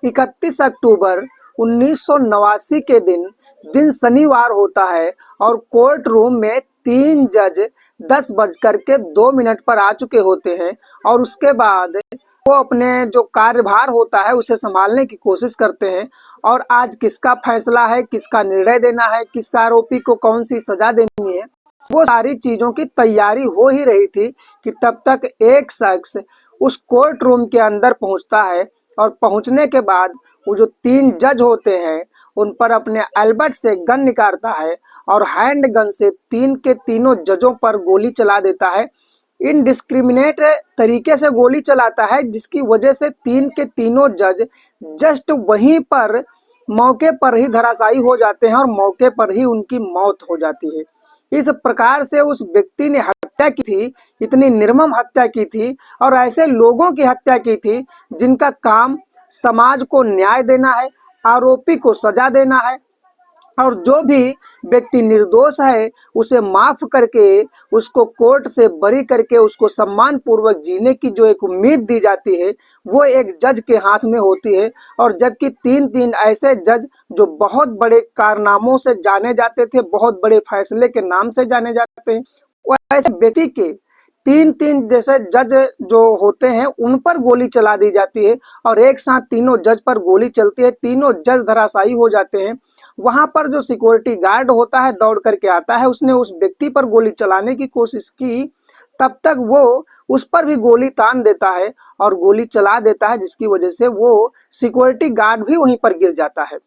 31 अक्टूबर 1989 के दिन शनिवार होता है और कोर्ट रूम में 3 जज 10:02 पर आ चुके होते हैं और उसके बाद वो अपने जो कार्यभार होता है उसे संभालने की कोशिश करते हैं। और आज किसका फैसला है, किसका निर्णय देना है, किस आरोपी को कौन सी सजा देनी है, वो सारी चीजों की तैयारी हो ही रही थी कि तब तक एक शख्स उस कोर्ट रूम के अंदर पहुंचता है और पहुंचने के बाद वो जो 3 जज होते हैं उन पर अपने अल्बर्ट से गन निकालता है और हैंड गन से 3 के तीनों जजों पर गोली चला देता है। इनडिस्क्रिमिनेट तरीके से गोली चलाता है, जिसकी वजह से 3 के तीनों जज जस्ट वहीं पर मौके पर ही धराशायी हो जाते हैं और मौके पर ही उनकी मौत हो जाती है। इस प्रकार से उस व्यक्ति ने हत्या की थी, इतनी निर्मम हत्या की थी और ऐसे लोगों की हत्या की थी जिनका काम समाज को न्याय देना है, आरोपी को सजा देना है और जो भी व्यक्ति निर्दोष है उसे माफ करके उसको कोर्ट से बरी करके उसको सम्मान पूर्वक जीने की जो एक उम्मीद दी जाती है वो एक जज के हाथ में होती है। और जबकि 3 ऐसे जज जो बहुत बड़े कारनामों से जाने जाते थे, बहुत बड़े फैसले के नाम से जाने जाते हैं, वो ऐसे व्यक्ति के 3 जैसे जज जो होते हैं उन पर गोली चला दी जाती है और एक साथ तीनों जज पर गोली चलती है, तीनों जज धराशायी हो जाते हैं। वहां पर जो सिक्योरिटी गार्ड होता है दौड़ करके आता है, उसने उस व्यक्ति पर गोली चलाने की कोशिश की, तब तक वो उस पर भी गोली तान देता है और गोली चला देता है, जिसकी वजह से वो सिक्योरिटी गार्ड भी वहीं पर गिर जाता है।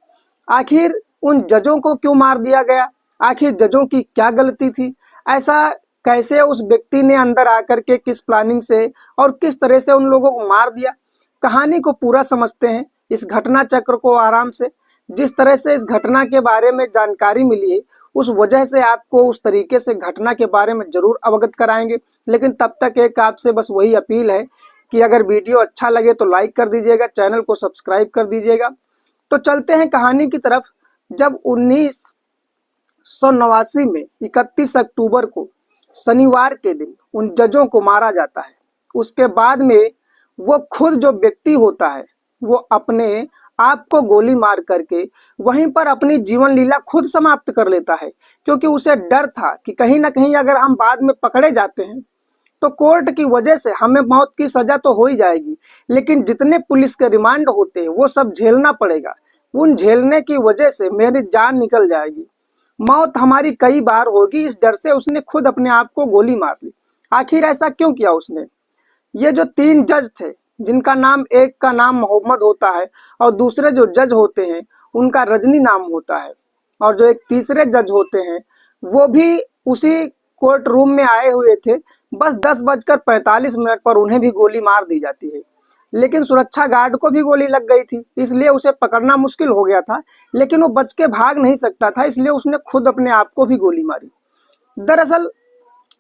आखिर उन जजों को क्यों मार दिया गया, आखिर जजों की क्या गलती थी, ऐसा कैसे उस व्यक्ति ने अंदर आकर के किस प्लानिंग से और किस तरह से उन लोगों को मार दिया, कहानी को पूरा समझते हैं, इस घटना चक्र को आराम से। जिस तरह से इस घटना के बारे में जानकारी मिली है उस वजह से आपको उस तरीके से घटना के बारे में जरूर अवगत कराएंगे। लेकिन तब तक एक आपसे बस वही अपील है कि अगर वीडियो अच्छा लगे तो लाइक कर दीजिएगा, चैनल को सब्सक्राइब कर दीजिएगा। तो चलते हैं कहानी की तरफ। जब 1989 में 31 अक्टूबर को शनिवार के दिन उन जजों को मारा जाता है, उसके बाद में वो खुद जो व्यक्ति होता है वो अपने आप को गोली मार करके वहीं पर अपनी जीवन लीला खुद समाप्त कर लेता है, क्योंकि उसे डर था कि कहीं ना कहीं अगर हम बाद में पकड़े जाते हैं तो कोर्ट की वजह से हमें मौत की सजा तो हो ही जाएगी, लेकिन जितने पुलिस के रिमांड होते हैं वो सब झेलना पड़ेगा, उन झेलने की वजह से मेरी जान निकल जाएगी, मौत हमारी कई बार होगी। इस डर से उसने खुद अपने आप को गोली मार ली। आखिर ऐसा क्यों किया उसने? ये जो 3 जज थे, जिनका नाम, एक का नाम मोहम्मद होता है और दूसरे जो जज होते हैं उनका रजनी नाम होता है, और जो एक तीसरे जज होते हैं वो भी उसी कोर्ट रूम में आए हुए थे। बस 10:45 पर उन्हें भी गोली मार दी जाती है, लेकिन सुरक्षा गार्ड को भी गोली लग गई थी, इसलिए उसे पकड़ना मुश्किल हो गया था, लेकिन वो बच के भाग नहीं सकता था, इसलिए उसने खुद अपने आप को भी गोली मारी। दरअसल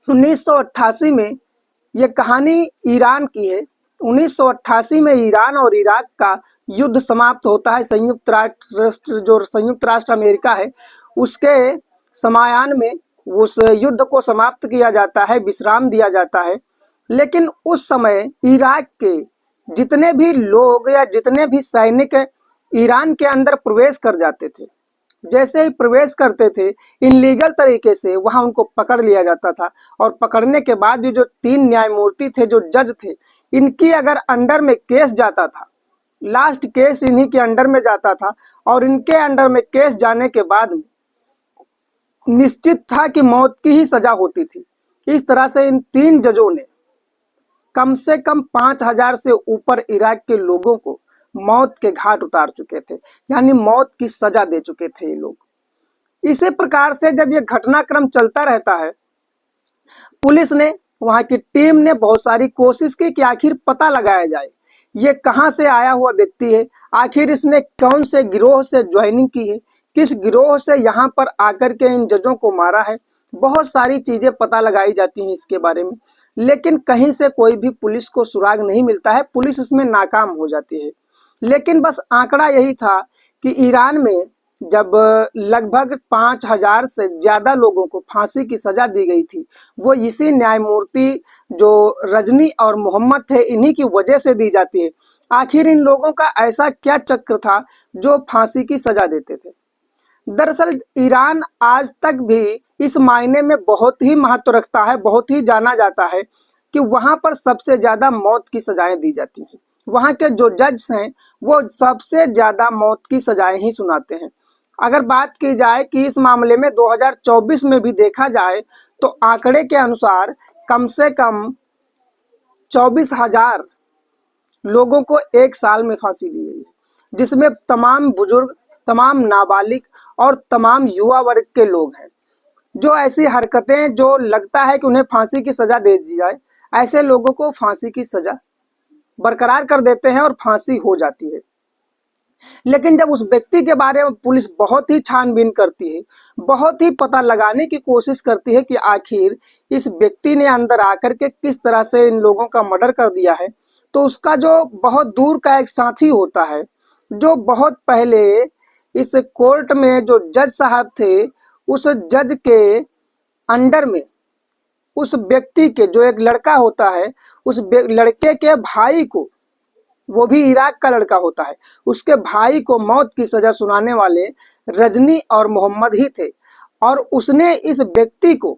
1988 में ये कहानी ईरान की है। 1988 में ईरान और इराक का युद्ध समाप्त होता है। संयुक्त राष्ट्र अमेरिका है उसके समायान में उस युद्ध को समाप्त किया जाता है, विश्राम दिया जाता है। लेकिन उस समय इराक के जितने भी लोग या जितने भी सैनिक ईरान के अंदर प्रवेश कर जाते थे, जैसे ही प्रवेश करते थे इनलीगल तरीके से वहां उनको पकड़ लिया जाता था, और पकड़ने के बाद ये जो 3 न्यायमूर्ति थे, जो जज थे, इनकी अगर अंडर में केस जाता था, लास्ट केस इन्हीं के अंडर में जाता था, और इनके अंडर में केस जाने के बाद निश्चित था कि मौत की ही सजा होती थी। इस तरह से इन 3 जजों ने कम से कम 5000 से ऊपर इराक के लोगों को मौत के घाट उतार चुके थे, यानी मौत की सजा दे चुके थे ये लोग। इसी प्रकार से जब ये घटनाक्रम चलता रहता है, पुलिस ने, वहां की टीम ने बहुत सारी कोशिश की कि आखिर पता लगाया जाए ये कहां से आया हुआ व्यक्ति है, आखिर इसने कौन से गिरोह से ज्वाइनिंग की है, किस गिरोह से यहाँ पर आकर के इन जजों को मारा है। बहुत सारी चीजें पता लगाई जाती हैं इसके बारे में, लेकिन कहीं से कोई भी पुलिस को सुराग नहीं मिलता है, पुलिस इसमें नाकाम हो जाती है। लेकिन बस आंकड़ा यही था कि ईरान में जब लगभग 5000 से ज्यादा लोगों को फांसी की सजा दी गई थी, वो इसी न्यायमूर्ति जो रजनी और मोहम्मद थे, इन्हीं की वजह से दी जाती है। आखिर इन लोगों का ऐसा क्या चक्र था जो फांसी की सजा देते थे। दरअसल ईरान आज तक भी इस मायने में बहुत ही महत्व रखता है, बहुत ही जाना जाता है कि वहां पर सबसे ज्यादा मौत की सजाएं दी जाती हैं। वहां के जो जज हैं वो सबसे ज्यादा मौत की सजाएं ही सुनाते हैं। अगर बात की जाए कि इस मामले में 2024 में भी देखा जाए तो आंकड़े के अनुसार कम से कम 24,000 लोगों को एक साल में फांसी दी गई है, जिसमें तमाम बुजुर्ग, तमाम नाबालिग और तमाम युवा वर्ग के लोग हैं। जो ऐसी हरकतें जो लगता है कि उन्हें फांसी की सजा दे दी जाए, ऐसे लोगों को फांसी की सजा बरकरार कर देते हैं और फांसी हो जाती है। लेकिन जब उस व्यक्ति के बारे में पुलिस बहुत ही छानबीन करती है, बहुत ही पता लगाने की कोशिश करती है कि आखिर इस व्यक्ति ने अंदर आकर के किस तरह से इन लोगों का मर्डर कर दिया है, तो उसका जो बहुत दूर का एक साथी होता है, जो बहुत पहले इस कोर्ट में जो जज साहब थे, उस जज के अंडर में उस व्यक्ति के जो एक लड़का होता है, उस लड़के के भाई को, वो भी इराक का लड़का होता है, उसके भाई को मौत की सजा सुनाने वाले रजनी और मोहम्मद ही थे। और उसने इस व्यक्ति को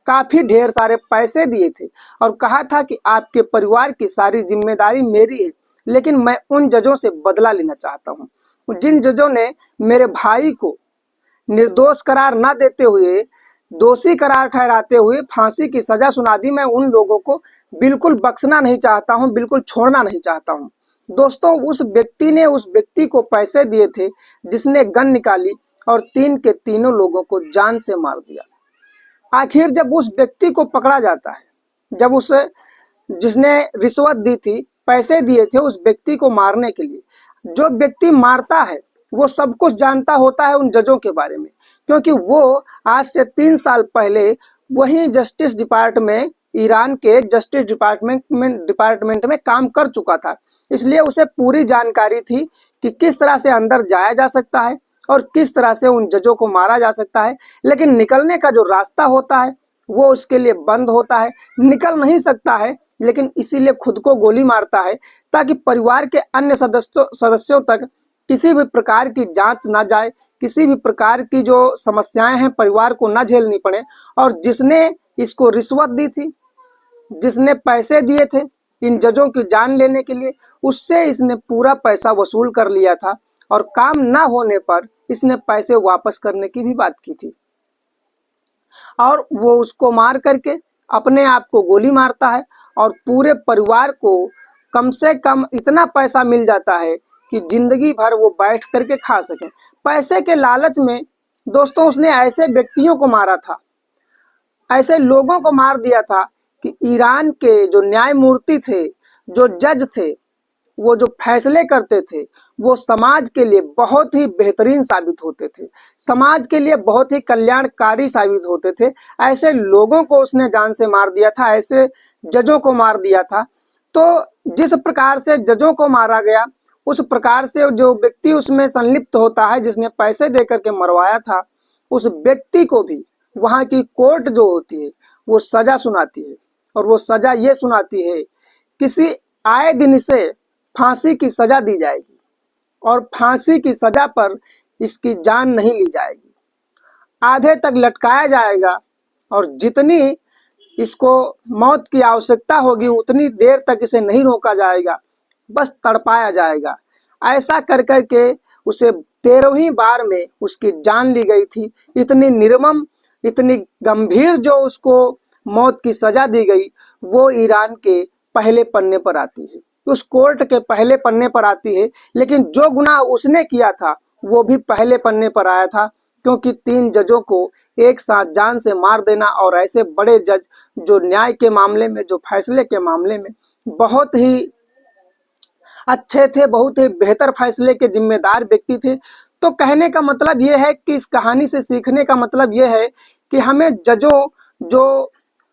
काफी ढेर सारे पैसे दिए थे और कहा था कि आपके परिवार की सारी जिम्मेदारी मेरी है, लेकिन मैं उन जजों से बदला लेना चाहता हूँ जिन जजों ने मेरे भाई को निर्दोष करार न देते हुए, दोषी करार ठहराते हुए फांसी की सजा सुना दी। मैं उन लोगों को बिल्कुल बख्शना नहीं चाहता हूं, बिल्कुल छोड़ना नहीं चाहता हूं। दोस्तों, उस व्यक्ति ने उस व्यक्ति को पैसे दिए थे जिसने गन निकाली और तीन के तीनों लोगों को जान से मार दिया। आखिर जब उस व्यक्ति को पकड़ा जाता है, जब उस जिसने रिश्वत दी थी, पैसे दिए थे उस व्यक्ति को मारने के लिए, जो व्यक्ति मारता है वो सब कुछ जानता होता है उन जजों के बारे में, क्योंकि वो आज से 3 साल पहले वही जस्टिस डिपार्टमेंट, ईरान के जस्टिस डिपार्टमेंट में काम कर चुका था। इसलिए उसे पूरी जानकारी थी कि किस तरह से अंदर जाया जा सकता है और किस तरह से उन जजों को मारा जा सकता है, लेकिन निकलने का जो रास्ता होता है वो उसके लिए बंद होता है, निकल नहीं सकता है, लेकिन इसीलिए खुद को गोली मारता है ताकि परिवार के अन्य सदस्यों तक किसी भी प्रकार की जांच ना जाए, किसी भी प्रकार की जो समस्याएं हैं परिवार को ना झेलनी पड़े। और जिसने इसको रिश्वत दी थी, जिसने पैसे दिए थे इन जजों की जान लेने के लिए, उससे इसने पूरा पैसा वसूल कर लिया था और काम ना होने पर इसने पैसे वापस करने की भी बात की थी। और वो उसको मार करके अपने आप को गोली मारता है और पूरे परिवार को कम से कम इतना पैसा मिल जाता है कि जिंदगी भर वो बैठ करके खा सके। पैसे के लालच में दोस्तों उसने ऐसे व्यक्तियों को मारा था, ऐसे लोगों को मार दिया था कि ईरान के जो न्यायमूर्ति थे, जो जज थे, वो जो फैसले करते थे, वो समाज के लिए बहुत ही बेहतरीन साबित होते थे, समाज के लिए बहुत ही कल्याणकारी साबित होते थे। ऐसे लोगों को उसने जान से मार दिया था, ऐसे जजों को मार दिया था। तो जिस प्रकार से जजों को मारा गया, उस प्रकार से जो व्यक्ति उसमें संलिप्त होता है, जिसने पैसे देकर के मरवाया था, उस व्यक्ति को भी वहां की कोर्ट जो होती है वो सजा सुनाती है। और वो सजा ये सुनाती है, किसी आए दिन इसे फांसी की सजा दी जाएगी और फांसी की सजा पर इसकी जान नहीं ली जाएगी, आधे तक लटकाया जाएगा और जितनी इसको मौत की आवश्यकता होगी उतनी देर तक इसे नहीं रोका जाएगा, बस तड़पाया जाएगा। ऐसा कर कर के उसे 13वीं बार में उसकी जान ली गई थी। इतनी निर्मम, इतनी गंभीर जो उसको मौत की सजा दी गई, वो ईरान के पहले पन्ने पर आती है, उस कोर्ट के पहले पन्ने पर आती है। लेकिन जो गुनाह उसने किया था वो भी पहले पन्ने पर आया था, क्योंकि 3 जजों को एक साथ जान से मार देना, और ऐसे बड़े जज जो न्याय के मामले में, जो फैसले के मामले में बहुत ही अच्छे थे, बहुत ही बेहतर फैसले के जिम्मेदार व्यक्ति थे। तो कहने का मतलब ये है कि इस कहानी से सीखने का मतलब ये है कि हमें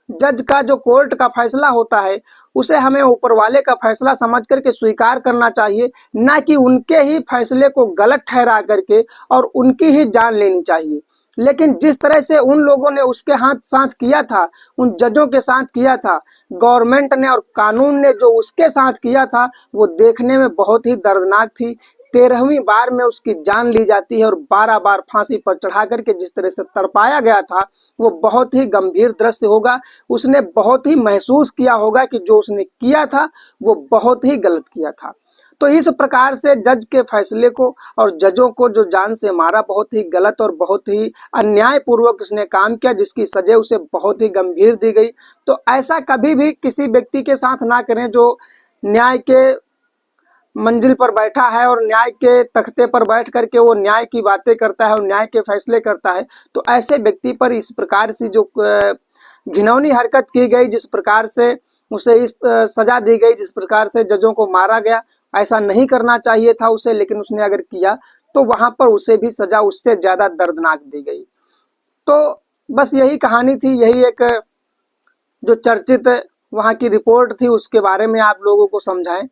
जज का जो कोर्ट का फैसला होता है उसे हमें ऊपर वाले का फैसला समझ करके स्वीकार करना चाहिए, ना कि उनके ही फैसले को गलत ठहरा करके और उनकी ही जान लेनी चाहिए। लेकिन जिस तरह से उन लोगों ने उसके हाथ साथ किया था, उन जजों के साथ किया था, गवर्नमेंट ने और कानून ने जो उसके साथ किया था, वो देखने में बहुत ही दर्दनाक थी। 13वीं बार में उसकी जान ली जाती है और 12 बार फांसी पर चढ़ा करके जिस तरह से तड़पाया गया था, वो बहुत ही गंभीर दृश्य होगा। उसने बहुत ही महसूस किया होगा कि जो उसने किया था वो बहुत ही गलत किया था। तो इस प्रकार से जज के फैसले को और जजों को जो जान से मारा, बहुत ही गलत और बहुत ही अन्यायपूर्वक उसने काम किया, जिसकी सजा उसे बहुत ही गंभीर दी गई। तो ऐसा कभी भी किसी व्यक्ति के साथ ना करें जो न्याय के मंजिल पर बैठा है और न्याय के तख्ते पर बैठ करके वो न्याय की बातें करता है और न्याय के फैसले करता है। तो ऐसे व्यक्ति पर इस प्रकार से जो घिनौनी हरकत की गई, जिस प्रकार से उसे इस सजा दी गई, जिस प्रकार से जजों को मारा गया, ऐसा नहीं करना चाहिए था उसे, लेकिन उसने अगर किया तो वहां पर उसे भी सजा उससे ज्यादा दर्दनाक दी गई। तो बस यही कहानी थी, यही एक जो चर्चित वहां की रिपोर्ट थी उसके बारे में आप लोगों को समझाएं।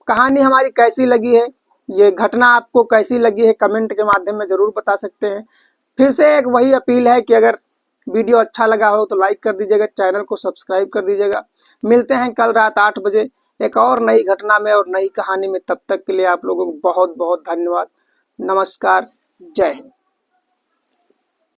कहानी हमारी कैसी लगी है, ये घटना आपको कैसी लगी है, कमेंट के माध्यम में जरूर बता सकते हैं। फिर से एक वही अपील है कि अगर वीडियो अच्छा लगा हो तो लाइक कर दीजिएगा, चैनल को सब्सक्राइब कर दीजिएगा। मिलते हैं कल रात 8 बजे एक और नई घटना में और नई कहानी में। तब तक के लिए आप लोगों को बहुत बहुत धन्यवाद। नमस्कार, जय हिंद।